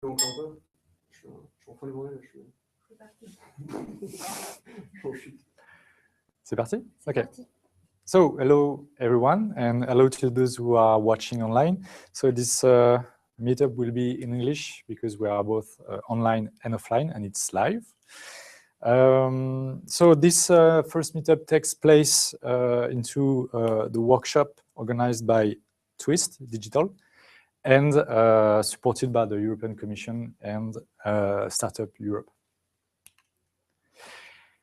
encore un peu. Je suis en train de mourir. C'est parti? Okay. So, hello everyone, and hello to those who are watching online. So this meetup will be in English because we are both online and offline, and it's live. So this first meetup takes place into the workshop organized by Twist Digital and supported by the European Commission and Startup Europe.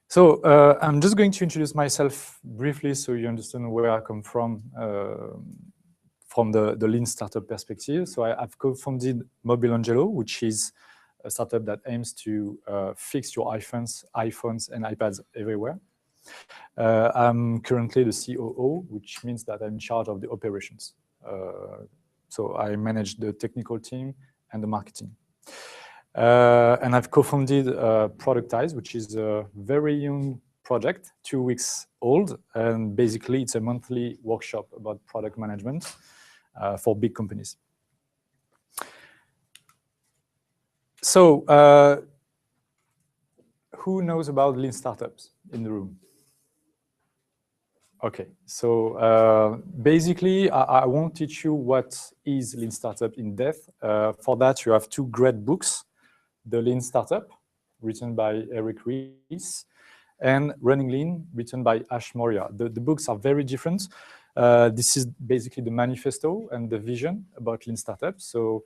So I'm just going to introduce myself briefly so you understand where I come from the lean startup perspective. So I've co-founded Mobile Angelo, which is a startup that aims to fix your iPhones and iPads everywhere. I'm currently the COO, which means that I'm in charge of the operations. So I manage the technical team and the marketing. And I've co-founded Productize, which is a very young project, 2 weeks old. And basically, it's a monthly workshop about product management for big companies. So who knows about lean startups in the room? Okay, so basically, I won't teach you what is lean startup in depth. For that, you have 2 great books. The Lean Startup, written by Eric Ries, and Running Lean, written by Ash Moria. The books are very different. This is basically the manifesto and the vision about Lean Startup. So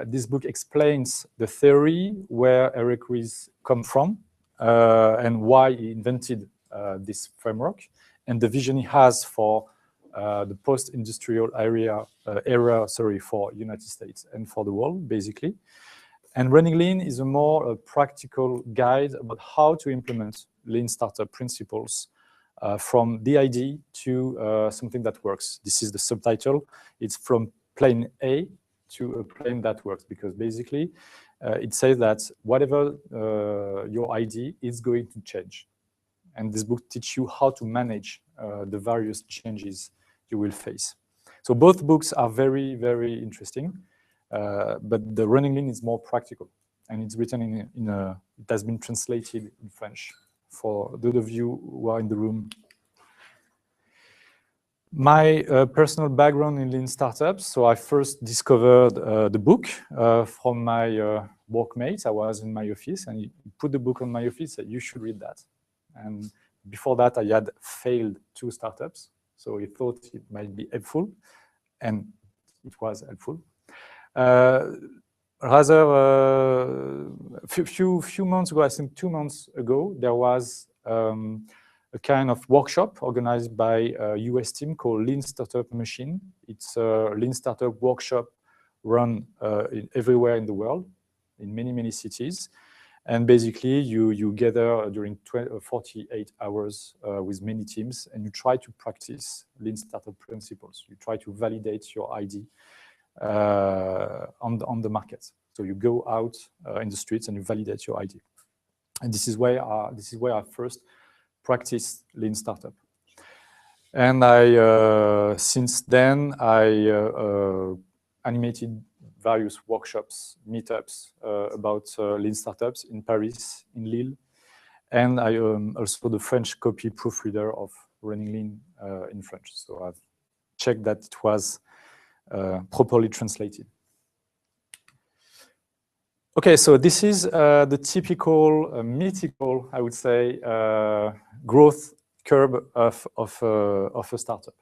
this book explains the theory where Eric Ries come from and why he invented this framework and the vision he has for the post-industrial era for United States and for the world, basically. And Running Lean is a more practical guide about how to implement lean startup principles from the idea to something that works. This is the subtitle. It's from plane A to a plane that works, because basically it says that whatever your idea is going to change. And this book teaches you how to manage the various changes you will face. So both books are very, very interesting. But the Running Lean is more practical, and it's written it has been translated in French for those of you who are in the room. My personal background in lean startups, so I first discovered the book from my workmates. I was in my office, and he put the book on my office, said, you should read that. And before that, I had failed 2 startups, so he thought it might be helpful, and it was helpful. Rather, few months ago, I think 2 months ago, there was a kind of workshop organized by a US team called Lean Startup Machine. It's a lean startup workshop run everywhere in the world, in many, many cities. And basically, you gather during 48 hours with many teams, and you try to practice lean startup principles. You try to validate your idea on the market. So you go out in the streets and you validate your idea. And this is where I first practiced lean startup. And since then I animated various workshops, meetups about lean startups in Paris, in Lille, and I am also the French copy proofreader of Running Lean in French. So I've checked that it was properly translated. Okay, so this is the typical, mythical, I would say, growth curve of a startup.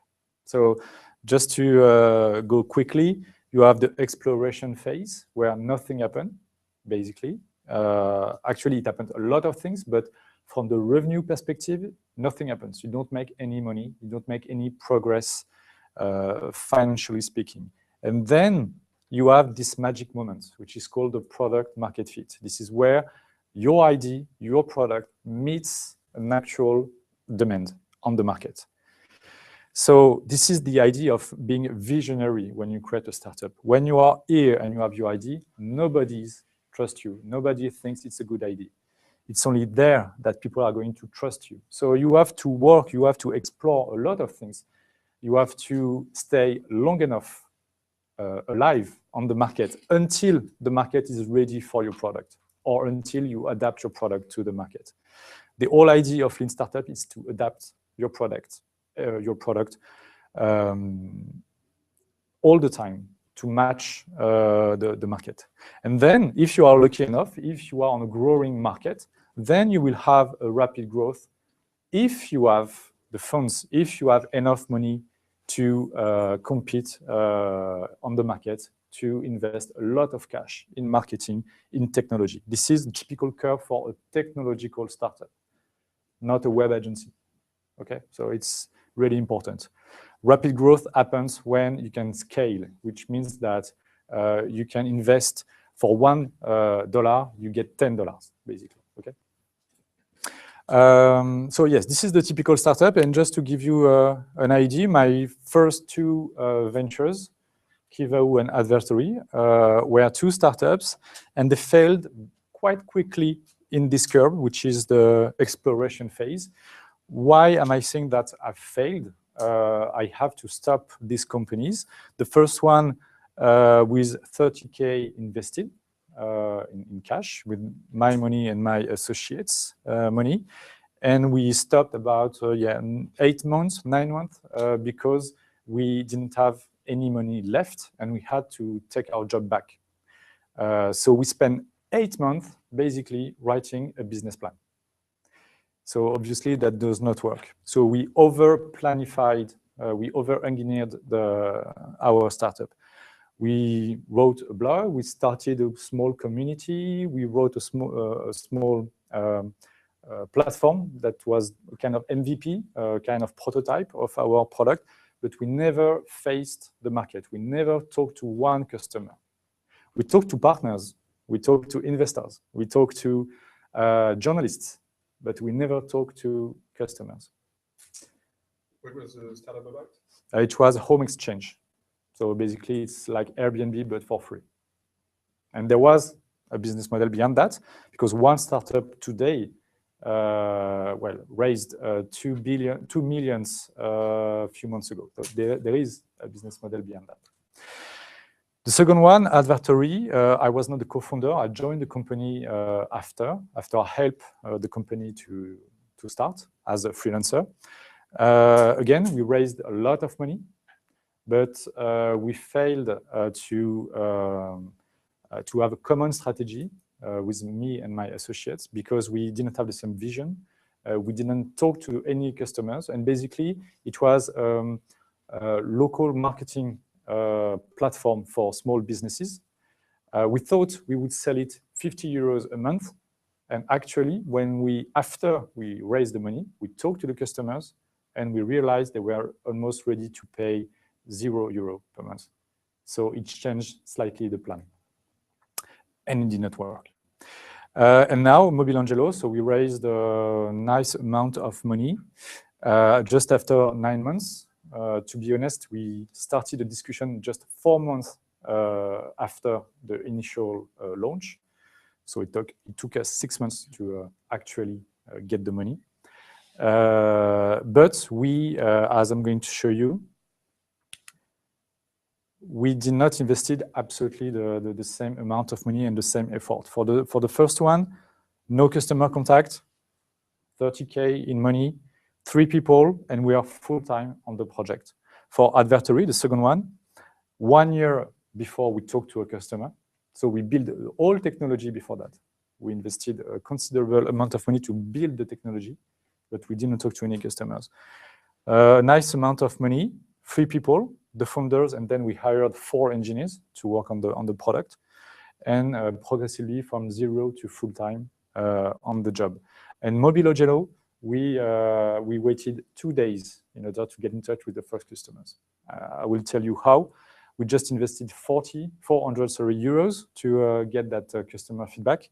So just to go quickly, you have the exploration phase where nothing happened, basically. Actually, it happened a lot of things, but from the revenue perspective, nothing happens. You don't make any money, you don't make any progress, financially speaking. And then you have this magic moment, which is called the product market fit. This is where your idea, your product meets a natural demand on the market. So this is the idea of being visionary when you create a startup. When you are here and you have your idea, nobody trusts you. Nobody thinks it's a good idea. It's only there that people are going to trust you. So you have to work, you have to explore a lot of things. You have to stay long enough alive on the market until the market is ready for your product or until you adapt your product to the market. The whole idea of Lean Startup is to adapt your product all the time to match the market. And then if you are lucky enough, if you are on a growing market, then you will have a rapid growth if you have the funds, if you have enough money to compete on the market, to invest a lot of cash in marketing, in technology. This is the typical curve for a technological startup, not a web agency. Okay, so it's really important. Rapid growth happens when you can scale, which means that you can invest for $1, you get $10, basically. Okay. So yes, this is the typical startup, and just to give you an idea, my first two ventures, Kivao and Advertory, were two startups, and they failed quite quickly in this curve, which is the exploration phase. Why am I saying that I've failed? I have to stop these companies. The first one with 30K invested in cash with my money and my associates' money. And we stopped about 8 months, 9 months, because we didn't have any money left and we had to take our job back. So we spent 8 months basically writing a business plan. So obviously that does not work. So we over-planified, we over-engineered our startup. We wrote a blog, we started a small community, we wrote a small platform that was a kind of MVP, kind of prototype of our product, but we never faced the market. We never talked to one customer. We talked to partners, we talked to investors, we talked to journalists, but we never talked to customers. What was the startup about? It was a home exchange. So basically, it's like Airbnb, but for free. And there was a business model beyond that, because one startup today, raised 2 million a few months ago. So there is a business model beyond that. The second one, Advertory, I was not the co-founder. I joined the company after I helped the company to start as a freelancer. Again, we raised a lot of money, but we failed to have a common strategy with me and my associates because we didn't have the same vision. We didn't talk to any customers, and basically it was a local marketing platform for small businesses. We thought we would sell it 50 euros a month, and actually after we raised the money, we talked to the customers and we realized they were almost ready to pay €0 per month. So it changed slightly the plan, and it did not work. And now Mobile Angelo, so we raised a nice amount of money just after 9 months. To be honest, we started a discussion just 4 months after the initial launch. So it took us 6 months to actually get the money. But we, as I'm going to show you, we did not invested absolutely the same amount of money and the same effort. For the first one, no customer contact, 30K in money, 3 people, and we are full-time on the project. For Advertory, the second one, 1 year before we talked to a customer. So we built all technology before that. We invested a considerable amount of money to build the technology, but we didn't talk to any customers. A nice amount of money, 3 people, the founders, and then we hired 4 engineers to work on the product, and progressively from 0 to full-time on the job. And Mobile Angelo, we waited 2 days in order to get in touch with the first customers. I will tell you how. We just invested 400 euros to get that customer feedback,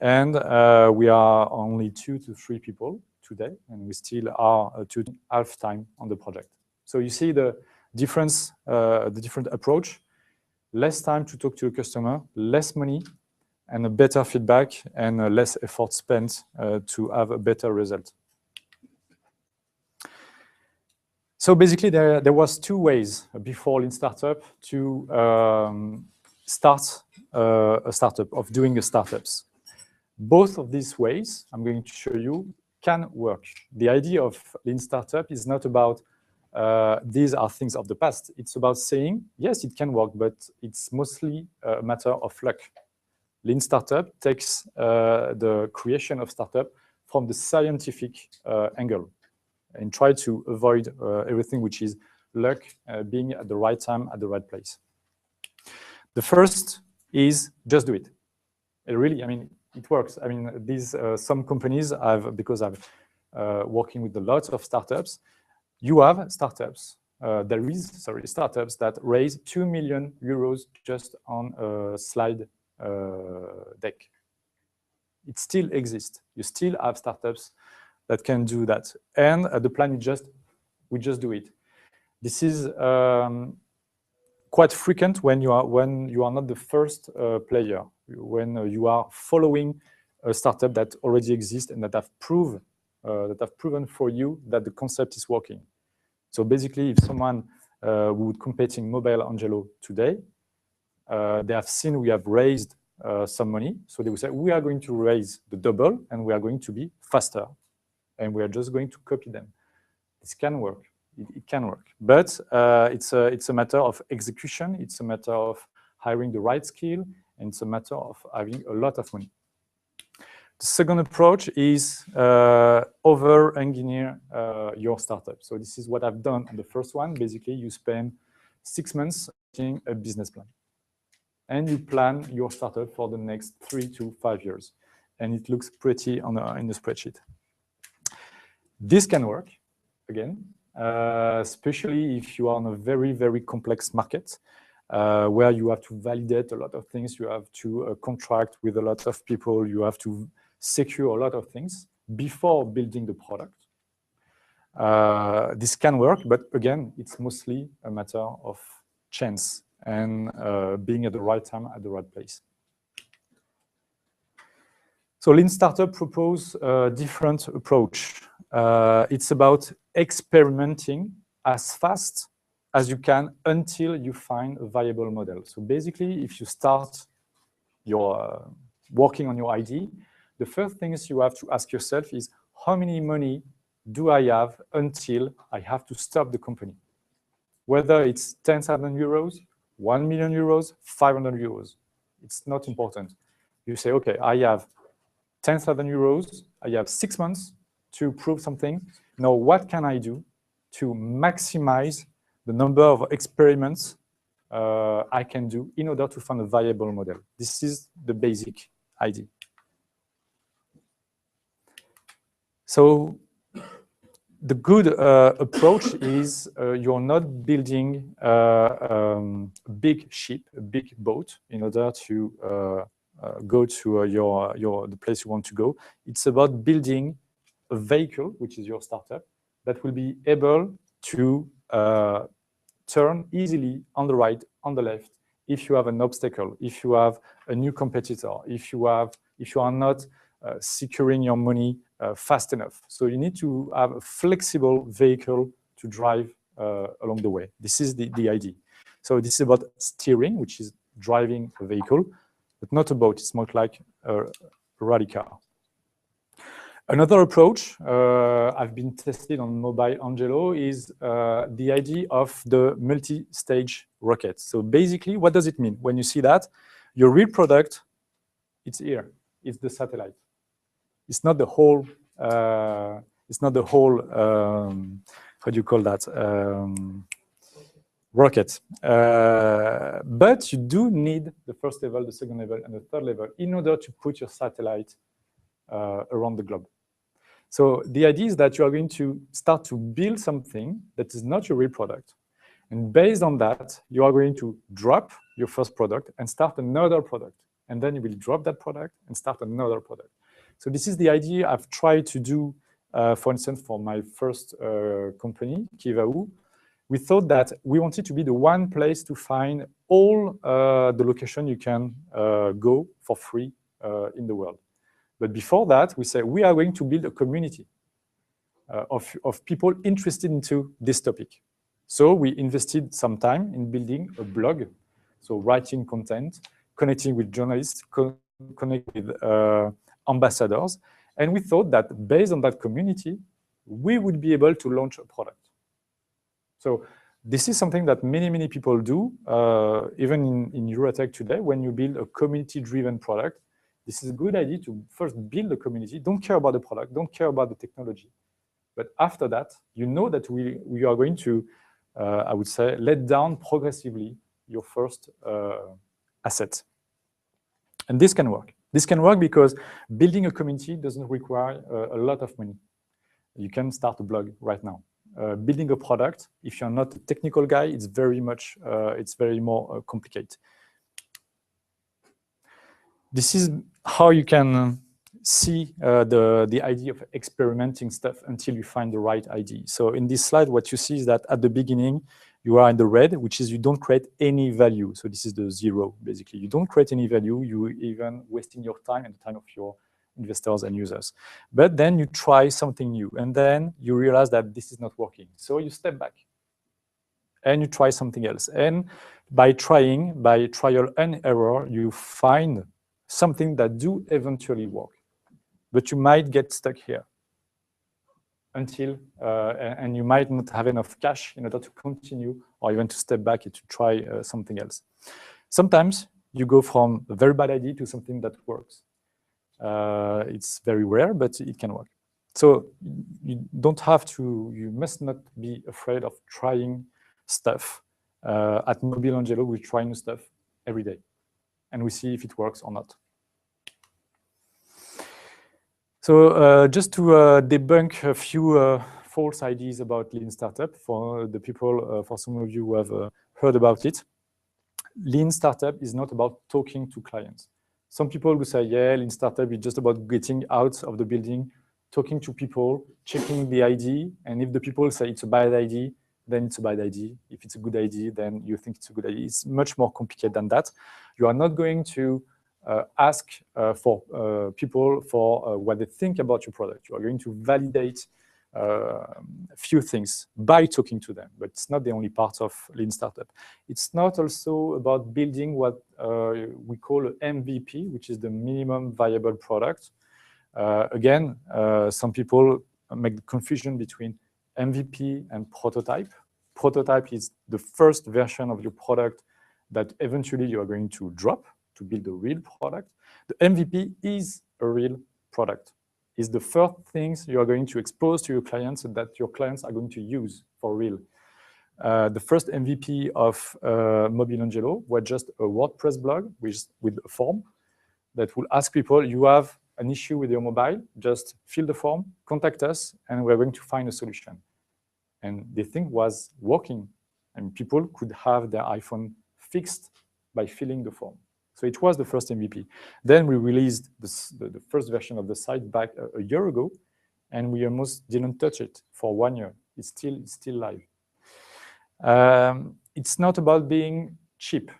and we are only 2 to 3 people today, and we still are half-time on the project. So you see the difference, the different approach: less time to talk to a customer, less money, and a better feedback, and less effort spent to have a better result. So basically, there was two ways before Lean Startup to start a startup, of doing a startups. Both of these ways, I'm going to show you, can work. The idea of Lean Startup is not about these are things of the past. It's about saying, yes, it can work, but it's mostly a matter of luck. Lean Startup takes the creation of startup from the scientific angle and try to avoid everything which is luck, being at the right time, at the right place. The first is just do it. Really, I mean, it works. I mean, these some companies because I'm working with a lot of startups. You have startups. Startups that raise 2 million euros just on a slide deck. It still exists. You still have startups that can do that, and the plan is we just do it. This is quite frequent when you are not the first player, when you are following a startup that already exists and that have proven for you that the concept is working. So basically, if someone would compete in Mobile Angelo today, they have seen we have raised some money, so they will say we are going to raise the double and we are going to be faster, and we are just going to copy them. This can work. It can work, but it's a matter of execution. It's a matter of hiring the right skill, and it's a matter of having a lot of money. The second approach is over-engineer your startup. So this is what I've done on the first one. Basically, you spend 6 months making a business plan, and you plan your startup for the next 3 to 5 years, and it looks pretty in the spreadsheet. This can work, again, especially if you are on a very, very complex market where you have to validate a lot of things, you have to contract with a lot of people, you have to secure a lot of things before building the product. This can work, but again, it's mostly a matter of chance and being at the right time, at the right place. So Lean Startup propose a different approach. It's about experimenting as fast as you can until you find a viable model. So basically, if you start your working on your idea, the first things you have to ask yourself is, how many money do I have until I have to stop the company? Whether it's 10,000 euros, 1 million euros, 500 euros, it's not important. You say, okay, I have 10,000 euros, I have 6 months to prove something. Now, what can I do to maximize the number of experiments I can do in order to find a viable model? This is the basic idea. So the good approach is you're not building a big ship, a big boat in order to go to the place you want to go. It's about building a vehicle, which is your startup, that will be able to turn easily on the right, on the left, if you have an obstacle, if you have a new competitor, if you are not securing your money fast enough. So you need to have a flexible vehicle to drive along the way. This is the idea. So this is about steering, which is driving a vehicle, but not a boat. It's more like a rally car. Another approach I've been tested on Mobile Angelo is the idea of the multi-stage rocket. So basically, what does it mean? When you see that, your real product, it's here. It's the satellite. It's not the whole. How do you call that? Rocket. But you do need the first level, the second level, and the third level in order to put your satellite around the globe. So the idea is that you are going to start to build something that is not your real product. And based on that, you are going to drop your first product and start another product. And then you will drop that product and start another product. So this is the idea I've tried to do, for instance, for my first company, Kivau. We thought that we wanted to be the one place to find all the location you can go for free in the world. But before that, we said we are going to build a community. of people interested into this topic. So we invested some time in building a blog, so writing content, connecting with journalists, connecting with ambassadors. And we thought that based on that community, we would be able to launch a product. So this is something that many people do, even in Eurotech today. When you build a community-driven product, this is a good idea to first build a community. Don't care about the product, don't care about the technology. But after that, you know that we are going to, I would say, let down progressively your first asset. And this can work. This can work because building a community doesn't require a lot of money. You can start a blog right now. Building a product, if you're not a technical guy, it's very more complicated. This is how you can see the idea of experimenting stuff until you find the right idea. So in this slide, what you see is that at the beginning, you are in the red, which is you don't create any value. So this is the 0, basically. You don't create any value. You even wasting your time and the time of your investors and users. But then you try something new, and then you realize that this is not working. So you step back, and you try something else. And by trial and error, you find something that do eventually work. But you might get stuck here until, and you might not have enough cash in order to continue or even to step back and to try something else. Sometimes you go from a very bad idea to something that works. It's very rare, but it can work. So you don't have to, you must not be afraid of trying stuff. At Mobile Angelo, we try new stuff every day, and we see if it works or not. So just to debunk a few false ideas about Lean Startup for the people, for some of you who have heard about it. Lean Startup is not about talking to clients. Some people will say, yeah, Lean Startup is just about getting out of the building, talking to people, checking the idea, and if the people say it's a bad idea, then it's a bad idea. If it's a good idea, then you think it's a good idea. It's much more complicated than that. You are not going to ask for people for what they think about your product. You are going to validate a few things by talking to them, but it's not the only part of Lean Startup. It's not also about building what we call an MVP, which is the minimum viable product. Again, some people make the confusion between MVP and prototype. Prototype is the first version of your product that eventually you are going to drop to build a real product. The MVP is a real product. It's the first things you are going to expose to your clients that your clients are going to use for real. The first MVP of Mobile Angelo was just a WordPress blog with a form that will ask people, you have an issue with your mobile, just fill the form, contact us, and we're going to find a solution. And the thing was working, and people could have their iPhone fixed by filling the form. So it was the first MVP. Then we released the first version of the site back a year ago, and we almost didn't touch it for 1 year. It's still live. It's not about being cheap.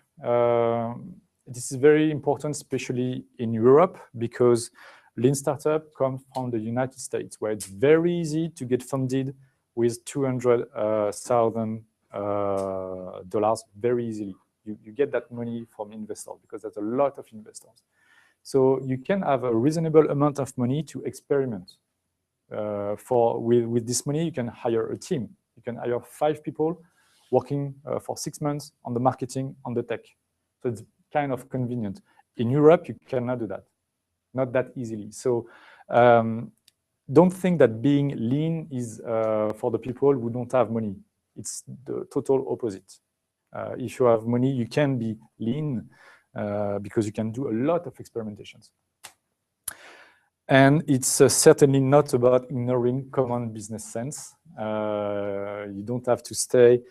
This is very important, especially in Europe, because Lean Startup comes from the United States, where it's very easy to get funded with $200,000 very easily. You get that money from investors because there's a lot of investors. So you can have a reasonable amount of money to experiment. With this money, you can hire a team. You can hire 5 people working for 6 months on the marketing, on the tech. So it's kind of convenient. In Europe, you cannot do that, not that easily. So don't think that being lean is for the people who don't have money. It's the total opposite. If you have money, you can be lean because you can do a lot of experimentations. And it's certainly not about ignoring common business sense. You don't have to stay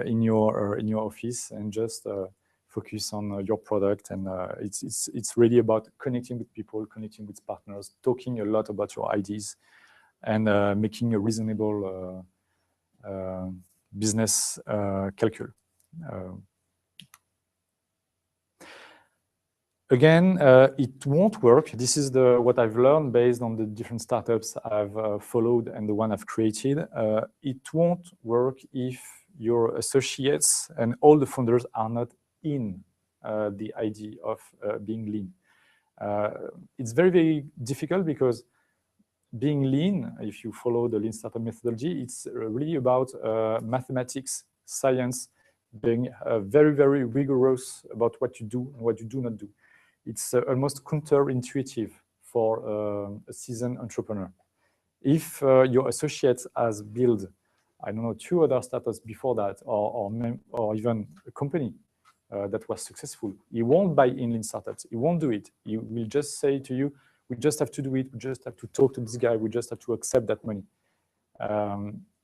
in your office and just focus on your product. And it's really about connecting with people, connecting with partners, talking a lot about your ideas, and making a reasonable business calcul. Again, it won't work. This is what I've learned based on the different startups I've followed and the one I've created. It won't work if your associates and all the founders are not in the idea of being lean. It's very, very difficult because being lean, if you follow the lean startup methodology, it's really about mathematics, science, being very, very rigorous about what you do and what you do not do. It's almost counterintuitive for a seasoned entrepreneur. If your associate has built, I don't know, 2 other startups before that, or even a company that was successful, he won't buy in lean startups. He won't do it. He will just say to you, we just have to do it. We just have to talk to this guy. We just have to accept that money.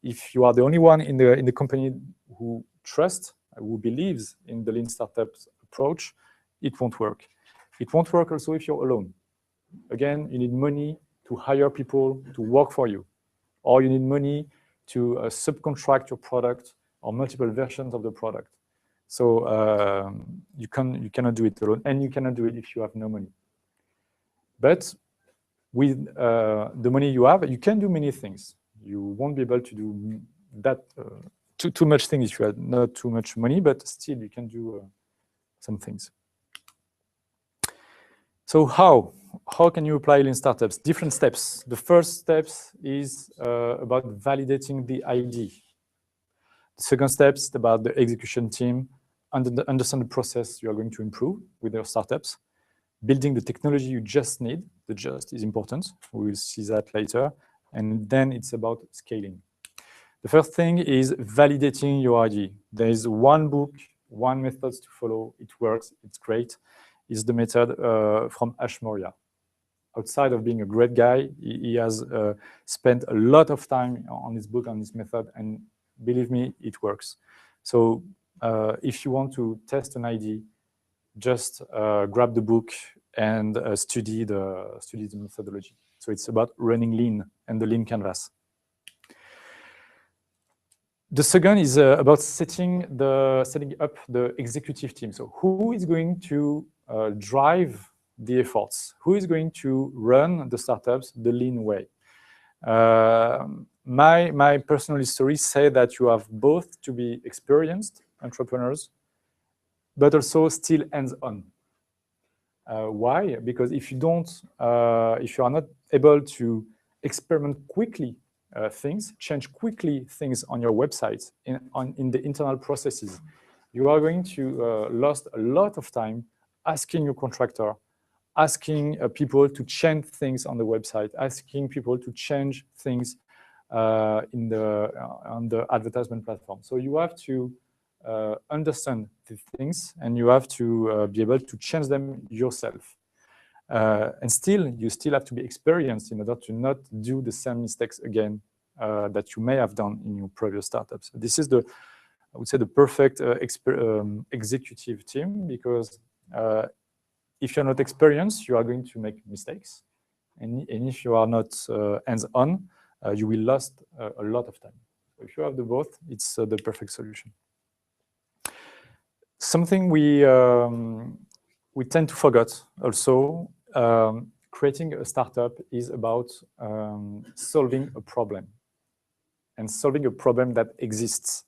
If you are the only one in the company who trusts, who believes in the lean startups approach, it won't work. It won't work also if you're alone. Again, you need money to hire people to work for you, or you need money to subcontract your product or multiple versions of the product. So you cannot do it alone, and you cannot do it if you have no money. But with the money you have, you can do many things. You won't be able to do that too much things if you have not too much money, but still you can do some things. So how can you apply lean startups? Different steps. The first steps is about validating the idea. The second step is about the execution team, understand the process you are going to improve with your startups, building the technology you just need. The just is important. We will see that later. And then it's about scaling. The first thing is validating your idea. There is one book, one method to follow. It works. It's great. Is the method from Ash Maurya. Outside of being a great guy, he has spent a lot of time on this book, on this method, and believe me, it works. So if you want to test an idea, just grab the book and study the methodology. So it's about running lean and the lean canvas. The second is about setting up the executive team. So who is going to drive the efforts? Who is going to run the startups the lean way? My personal history say that you have both to be experienced entrepreneurs, but also still hands-on. Why? Because if you are not able to experiment quickly change quickly things on your website, in the internal processes, you are going to lose a lot of time asking your contractor, asking people to change things on the website, asking people to change things on the advertisement platform. So you have to understand the things, and you have to be able to change them yourself. And you still have to be experienced in order to not do the same mistakes again that you may have done in your previous startups. This is I would say, the perfect executive team, because if you're not experienced, you are going to make mistakes. And if you are not hands-on, you will lose a lot of time. So if you have the both, it's the perfect solution. Something we tend to forget also, creating a startup is about solving a problem, and solving a problem that exists,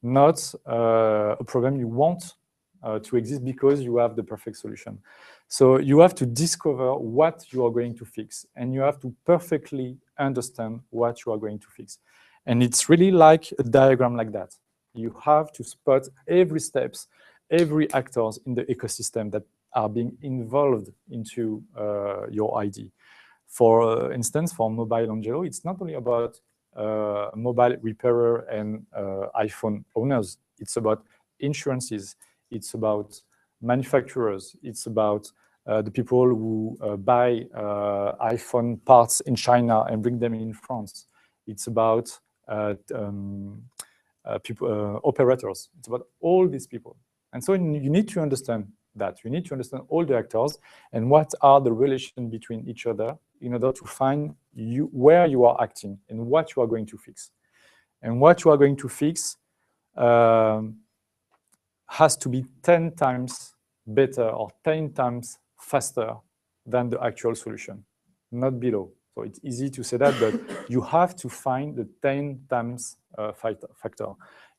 not a problem you want to exist because you have the perfect solution. So you have to discover what you are going to fix, and you have to perfectly understand what you are going to fix. And it's really like a diagram like that. You have to spot every steps, every actors in the ecosystem that are being involved into your idea. For instance, for Mobile Angelo, it's not only about mobile repairer and iPhone owners. It's about insurances. It's about manufacturers. It's about the people who buy iPhone parts in China and bring them in France. It's about operators. It's about all these people. And so you need to understand that. You need to understand all the actors and what are the relations between each other in order to find where you are acting and what you are going to fix. And what you are going to fix has to be 10 times better or 10 times faster than the actual solution, not below. So it's easy to say that, but you have to find the 10 times factor.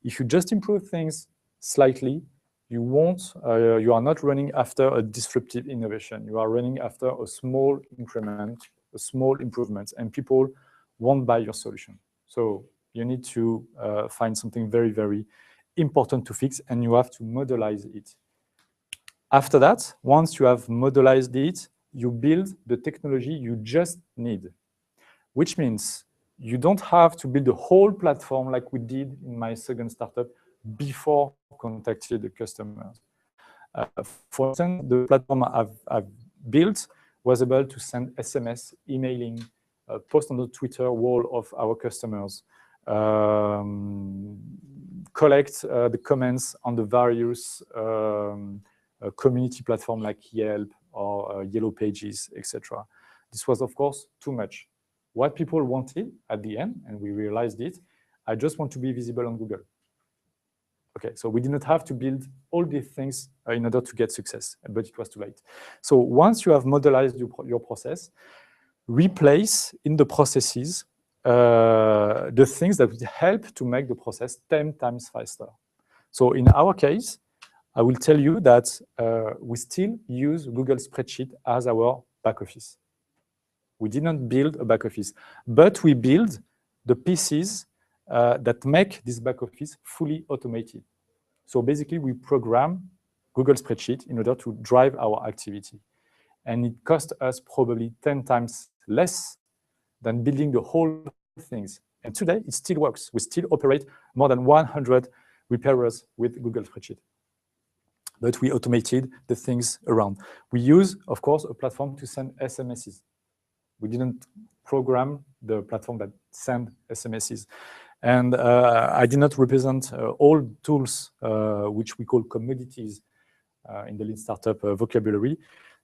If you just improve things slightly, you are not running after a disruptive innovation. You are running after a small increment, a small improvement, and people won't buy your solution. So you need to find something very, very important to fix, and you have to modelize it. After that, once you have modelized it, you build the technology you just need, which means you don't have to build a whole platform like we did in my second startup before contacting the customers. For instance, the platform I've built was able to send SMS, emailing, post on the Twitter wall of our customers, collect the comments on the various community platform like Yelp or Yellow Pages, etc. This was, of course, too much. What people wanted at the end, and we realized it, I just want to be visible on Google. Okay, so we did not have to build all these things in order to get success, but it was too late. So once you have modelized your process, replace in the processes the things that would help to make the process 10 times faster. So in our case, I will tell you that we still use Google Spreadsheet as our back office. We did not build a back office, but we build the pieces that make this back office fully automated. So basically, we program Google Spreadsheet in order to drive our activity. And it cost us probably 10 times less than building the whole things. And today, it still works. We still operate more than 100 repairers with Google Spreadsheet. But we automated the things around. We use, of course, a platform to send SMSs. We didn't program the platform that send SMSs. And I did not represent all tools which we call commodities in the Lean Startup vocabulary.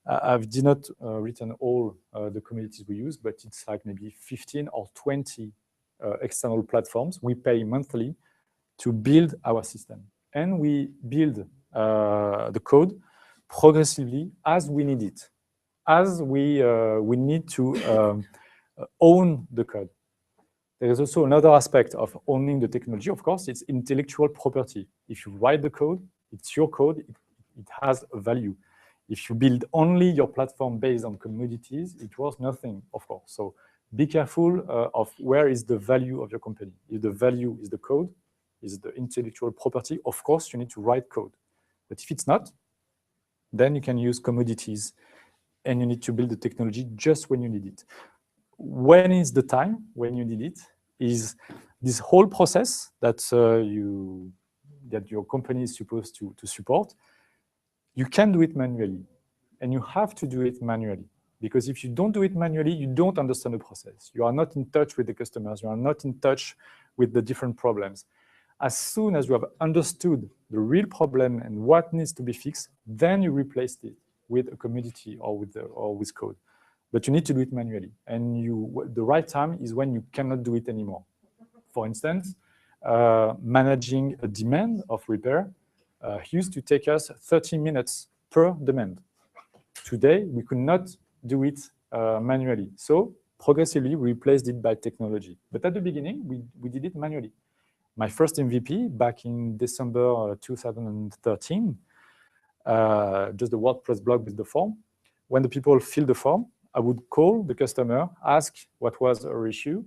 I did not written all the commodities we use, but it's like maybe 15 or 20 external platforms. We pay monthly to build our system. And we build the code progressively as we need it, as we need to own the code. There is also another aspect of owning the technology. Of course, it's intellectual property. If you write the code, it's your code, it has a value. If you build only your platform based on commodities, it was nothing, of course. So be careful of where is the value of your company. If the value is the code, is the intellectual property, of course, you need to write code. But if it's not, then you can use commodities and you need to build the technology just when you need it. When is the time when you need it? Is this whole process that your company is supposed to support. You can do it manually, and you have to do it manually. Because if you don't do it manually, you don't understand the process. You are not in touch with the customers. You are not in touch with the different problems. As soon as you have understood the real problem and what needs to be fixed, then you replace it with a commodity or with code. But you need to do it manually. And the right time is when you cannot do it anymore. For instance, managing a demand of repair used to take us 30 minutes per demand. Today, we could not do it manually. So progressively, we replaced it by technology. But at the beginning, we did it manually. My first MVP back in December 2013, just the WordPress blog with the form. When the people fill the form, I would call the customer, ask what was our issue.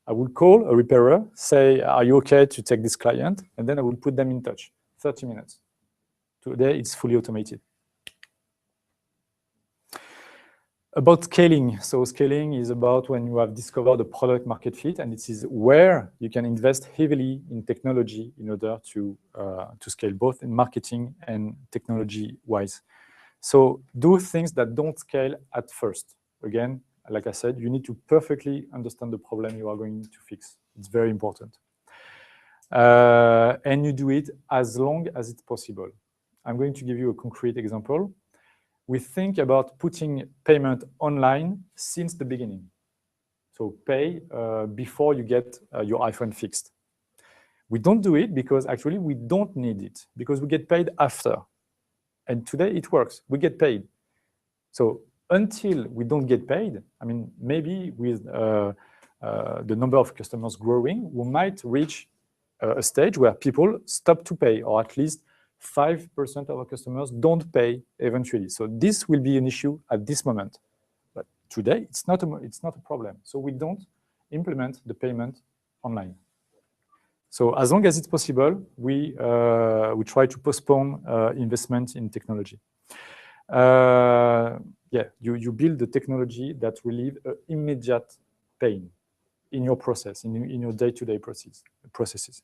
I would call a repairer, say, are you okay to take this client? And then I would put them in touch, 30 minutes. Today, it's fully automated. About scaling. So scaling is about when you have discovered a product market fit, and it is where you can invest heavily in technology in order to scale, both in marketing and technology-wise. So do things that don't scale at first. Again, like I said, you need to perfectly understand the problem you are going to fix. It's very important. And you do it as long as it's possible. I'm going to give you a concrete example. We think about putting payment online since the beginning. So pay before you get your iPhone fixed. We don't do it because actually we don't need it, because we get paid after. And today it works. We get paid. So until we don't get paid, I mean, maybe with the number of customers growing, we might reach a stage where people stop to pay, or at least 5% of our customers don't pay eventually. So this will be an issue at this moment. But today, it's not a problem. So we don't implement the payment online. So as long as it's possible, we try to postpone investment in technology. Yeah, you build the technology that relieve immediate pain in your process, in your day-to-day processes.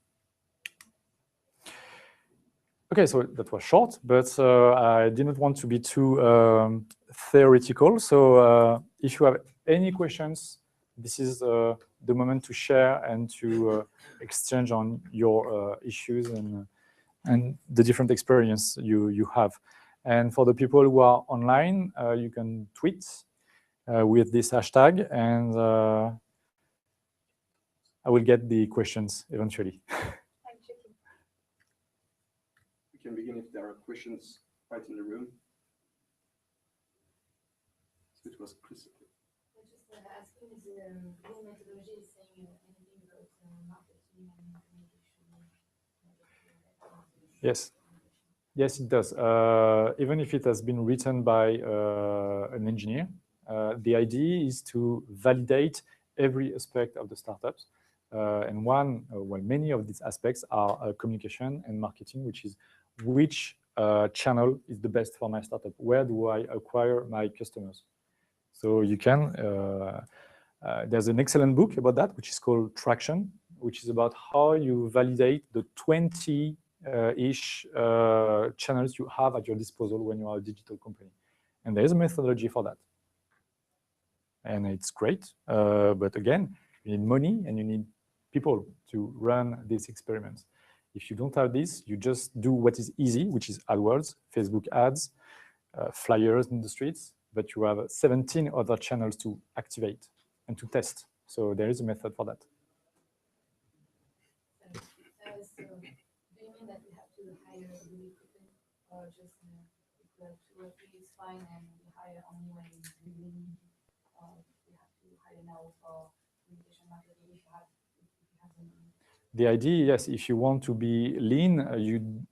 Okay, so that was short, but I didn't want to be too theoretical. So if you have any questions, this is the moment to share and to exchange on your issues and the different experience you have. And for the people who are online, you can tweet with this hashtag, and I will get the questions eventually. We can begin if there are questions right in the room. So it was Chris. Just asking, is the whole methodology is saying anything about marketing and communication? Yes. Yes, it does. Even if it has been written by an engineer, the idea is to validate every aspect of the startups. And many of these aspects are communication and marketing, which channel is the best for my startup? Where do I acquire my customers? So you can, there's an excellent book about that, which is called Traction, which is about how you validate the 20-ish channels you have at your disposal when you are a digital company. And there is a methodology for that. And it's great. But again, you need money and you need people to run these experiments. If you don't have this, you just do what is easy, which is AdWords, Facebook ads, flyers in the streets, but you have 17 other channels to activate and to test. So there is a method for that. So do you mean that we have to hire really quickly, or just if we have 2 or 3 is fine, and we hire only when we really need, or we have to hire now for communication marketing if you have them? The idea, yes, if you want to be lean,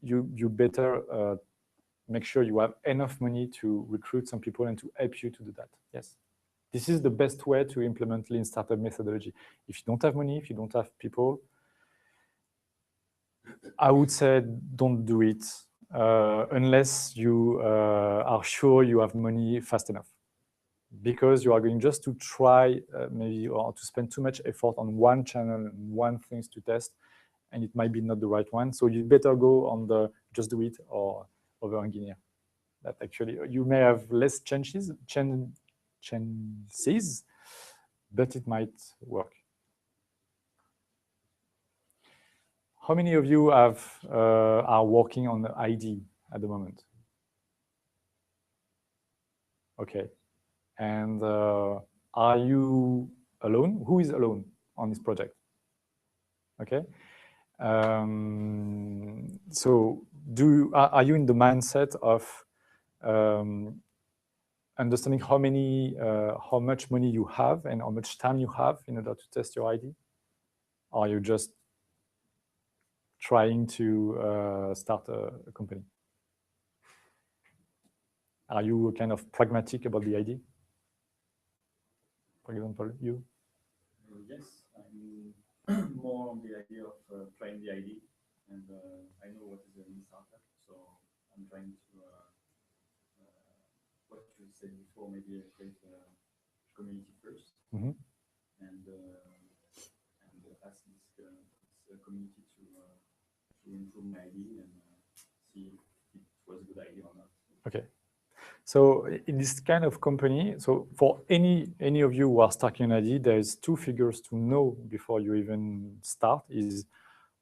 you better make sure you have enough money to recruit some people and to help you to do that. Yes. This is the best way to implement lean startup methodology. If you don't have money, if you don't have people, I would say don't do it unless you are sure you have money fast enough. Because you are going just to try maybe or to spend too much effort on one channel and one things to test, and it might be not the right one. So you better go on the just do it or over engineer. That actually you may have less chances, but it might work. How many of you are working on the ID at the moment? Okay. And are you alone? Who is alone on this project? Okay. So are you in the mindset of understanding how much money you have and how much time you have in order to test your ID? Or are you just trying to start a company? Are you kind of pragmatic about the idea? For example, you? Yes, I'm more on the idea of trying the idea, and I know what is a lean startup, so I'm trying to, what you said before, maybe create a community first, and ask this community to improve my idea and see if it was a good idea or not. Okay. So in this kind of company, so for any of you who are starting an idea, there's 2 figures to know before you even start is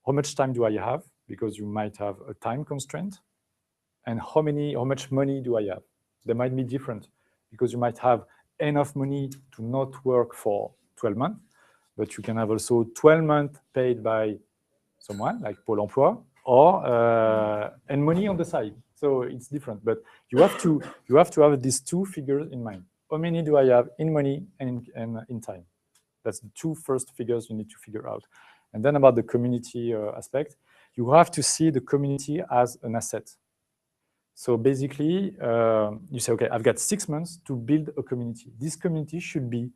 how much time do I have? Because you might have a time constraint. And how much money do I have? They might be different because you might have enough money to not work for 12 months, but you can have also 12 months paid by someone like Pôle emploi or and money on the side. So it's different, but you have to have these two figures in mind. How many do I have in money and in time? That's the two first figures you need to figure out. And then about the community aspect, you have to see the community as an asset. So basically, you say, okay, I've got 6 months to build a community. This community should be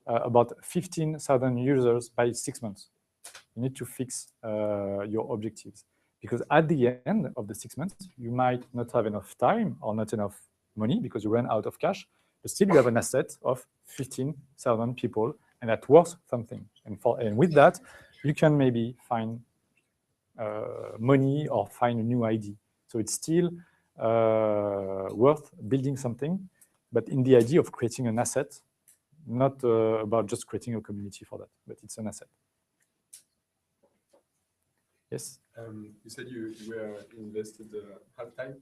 about 15,000 users by 6 months. You need to fix your objectives. Because at the end of the 6 months, you might not have enough time or not enough money because you ran out of cash, but still you have an asset of 15,000 people, and that's worth something. And with that, you can maybe find money or find a new idea. So it's still worth building something, but in the idea of creating an asset, not about just creating a community for that, but it's an asset. Yes? You said you were invested half time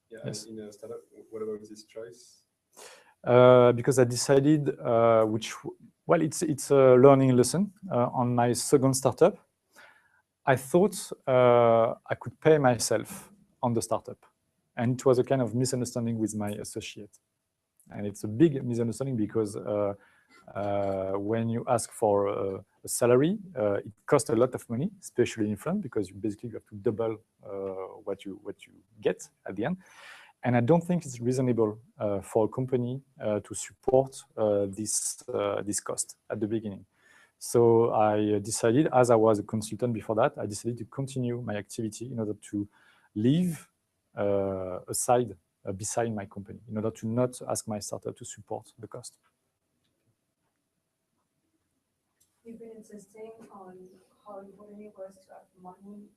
Yes. in a startup. What about this choice? Because I decided, it's a learning lesson on my second startup. I thought I could pay myself on the startup. And it was a kind of misunderstanding with my associate. And it's a big misunderstanding because when you ask for a salary, it costs a lot of money, especially in France, because you basically have to double what you get at the end. And I don't think it's reasonable for a company to support this cost at the beginning. So I decided, as I was a consultant before that, I decided to continue my activity in order to live beside my company, in order to not ask my startup to support the cost. You've been insisting on how important it was to have money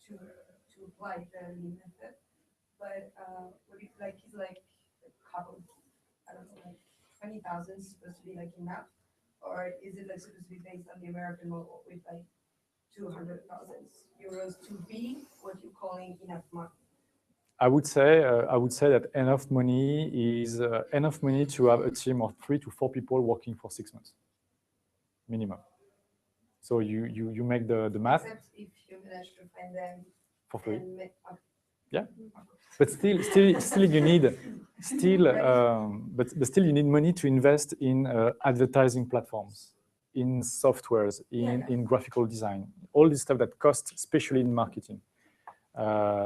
to apply the lean method, but what if it's like a couple, I don't know, like 20,000 is supposed to be like enough, or is it like supposed to be based on the American model with like 200,000 euros to be what you're calling enough money? I would say that enough money is enough money to have a team of 3 to 4 people working for 6 months, minimum. So you make the math. Except if you manage to find them for free. Yeah. But still you need but still you need money to invest in advertising platforms, in softwares, in graphical design, all this stuff that costs, especially in marketing.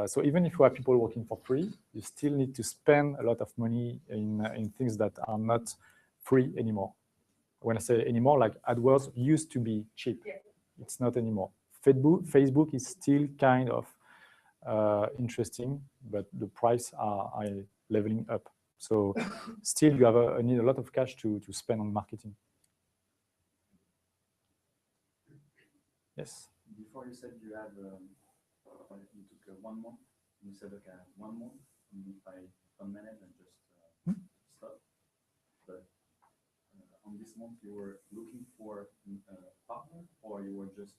So even if you have people working for free, you still need to spend a lot of money in things that are not free anymore. When I say anymore, like AdWords used to be cheap. Yeah. It's not anymore. Facebook is still kind of interesting, but the price are leveling up. So still you have need a lot of cash to spend on marketing. Yes. Before you said you had you took 1 month. You said okay, 1 month. And if I manage and just stop. But on this month, you were looking for a partner, or you were just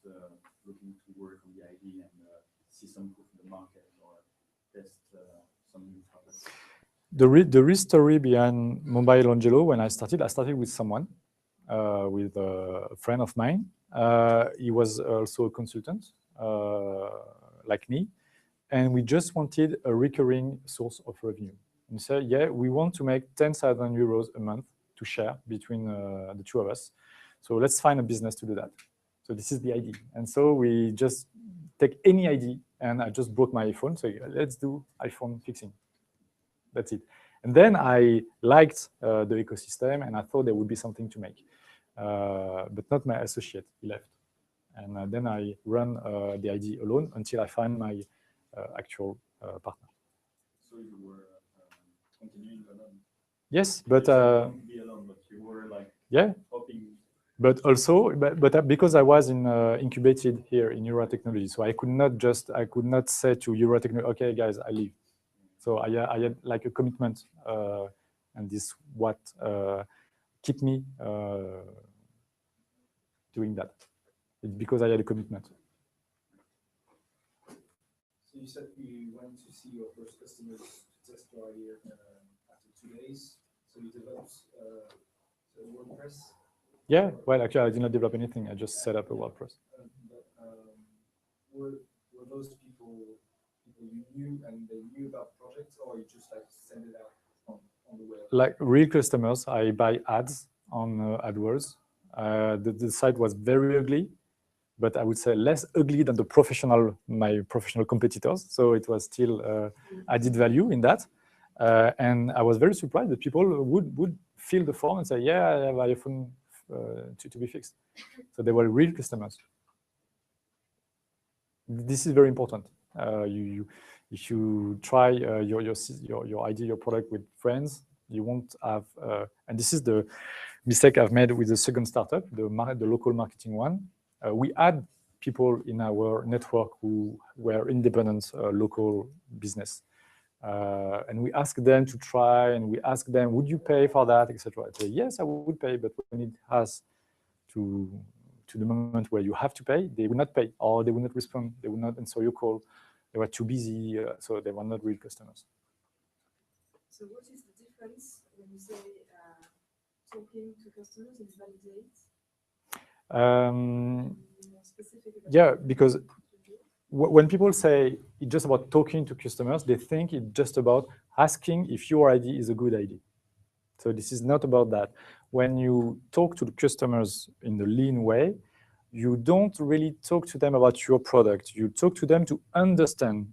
looking to work on the idea and see some proof in the market or test some new products? The real story behind Mobile Angelo, when I started with someone, with a friend of mine. He was also a consultant, like me, and we just wanted a recurring source of revenue. And said, yeah, we want to make 10,000 euros a month to share between the two of us. So let's find a business to do that. So this is the idea. And so we just take any idea, and I just broke my iPhone, so let's do iPhone fixing. That's it. And then I liked the ecosystem, and I thought there would be something to make. But not my associate, he left. And then I ran the idea alone until I find my actual partner. So you were continuing alone? Yes, but be alone, but you were like hoping. But also, but because I was incubated here in Eurotechnology, so I could not say to Eurotechnology, okay, guys, I leave. So I had like a commitment, and this what kept me doing that. It's because I had a commitment. So you said you went to see your first customers to test your idea after 2 days. So you developed the WordPress. Yeah, well, actually, I did not develop anything. I just set up a WordPress. But were those people you knew and they knew about the project, or you just like send it out on the web? Like real customers, I buy ads on AdWords. The site was very ugly, but I would say less ugly than my professional competitors. So it was still added value in that. And I was very surprised that people would fill the form and say, yeah, I have iPhone to be fixed. So they were real customers. This is very important. If you try your idea, your product with friends, you won't have, and this is the mistake I've made with the second startup, the local marketing one. We had people in our network who were independent local business. And we asked them to try, and we asked them, would you pay for that, etc. I say, yes, I would pay, but when it has to the moment where you have to pay, they will not pay, or they will not respond, they will not answer your call. They were too busy, so they were not real customers. So what is the difference when you say talking to customers and validate? Yeah, because when people say it's just about talking to customers, they think it's just about asking if your idea is a good idea. So this is not about that. When you talk to the customers in the lean way, you don't really talk to them about your product. You talk to them to understand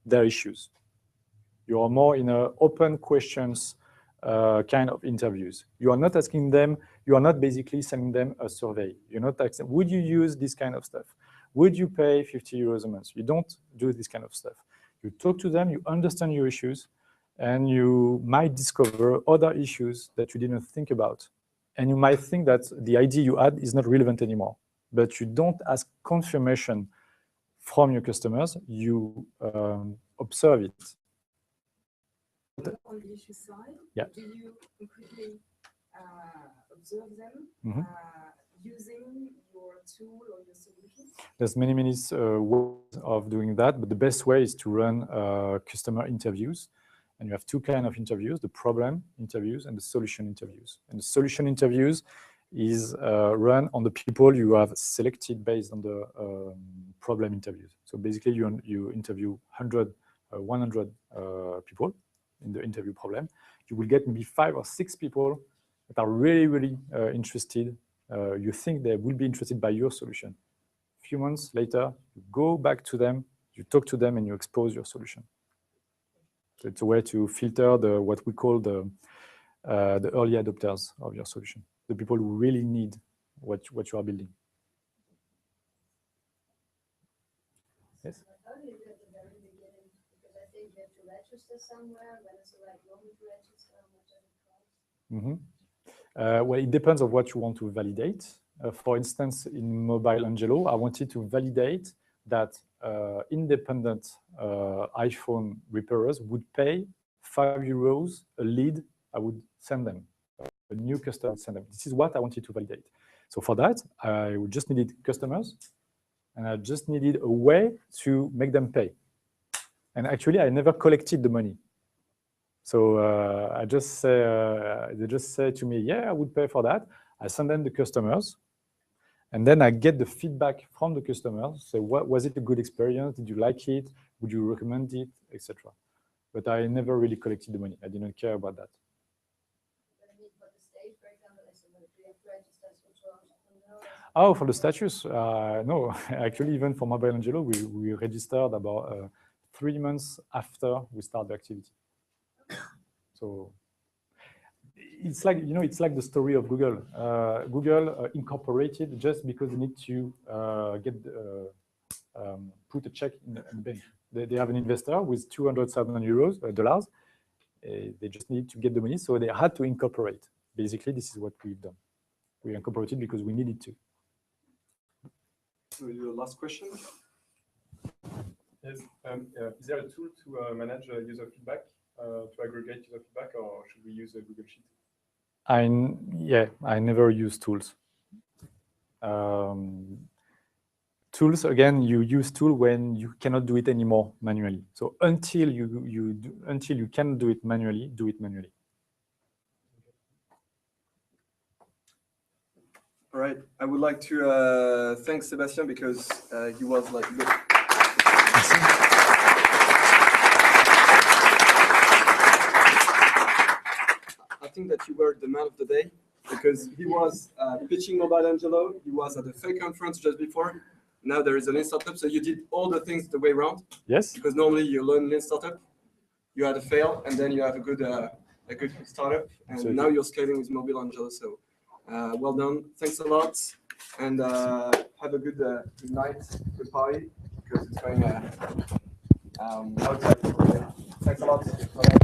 their issues. You are more in a open questions kind of interviews. You are not asking them, you are not basically sending them a survey. You're not asking, would you use this kind of stuff? Would you pay 50 euros a month? You don't do this kind of stuff. You talk to them, you understand your issues, and you might discover other issues that you didn't think about. And you might think that the idea you had is not relevant anymore. But you don't ask confirmation from your customers, you observe it. On the issue side, yeah. Do you concretely observe them using your tool or your solution? There's many ways of doing that, but the best way is to run customer interviews. And you have two kinds of interviews, the problem interviews and the solution interviews. And the solution interviews is run on the people you have selected based on the problem interviews. So basically you interview 100 people in the interview problem. You will get maybe 5 or 6 people that are really interested. You think they will be interested by your solution. A few months later, you go back to them, you talk to them, and you expose your solution. So it's a way to filter what we call the early adopters of your solution, the people who really need what you are building. Yes? How do you do at the very beginning? Because I think you have to register somewhere. When is the right moment to register? What does it cost? Well, it depends on what you want to validate. For instance, in Mobile Angelo, I wanted to validate that independent iPhone repairers would pay 5 euros a lead I would send them, a new customer would send them. This is what I wanted to validate. So for that, I just needed customers, and I just needed a way to make them pay. And actually, I never collected the money. So they just say to me, yeah, I would pay for that. I send them the customers. And then I get the feedback from the customers. So was it a good experience? Did you like it? Would you recommend it? Etc. But I never really collected the money. I didn't care about that. For the stage, for example, do you have to register for Oh, for the status? No, actually, even for Mobile Angelo, we registered about 3 months after we start the activity. So it's like, it's like the story of Google. Google incorporated just because they need to put a check in the bank. They have an investor with 200,000 dollars. They just need to get the money, so they had to incorporate. Basically, this is what we've done. We incorporated because we needed to. So your last question? Yes. Is there a tool to manage user feedback, to aggregate user feedback, or should we use a Google Sheet? I never use tools. Tools, again, you use tool when you cannot do it anymore manually. So until you can do it manually, do it manually. All right. I would like to thank Sébastien because he was like. think that you were the man of the day because he was pitching Mobile Angelo. He was at the Fake conference just before. Now there is a Lean Startup. So you did all the things the way around. Yes. Because normally you learn Lean Startup, you had a fail, and then you have a good startup. And Absolutely. now you're scaling with Mobile Angelo. So well done. Thanks a lot. And have a good night, good party, because it's going outside. Thanks a lot. Bye-bye.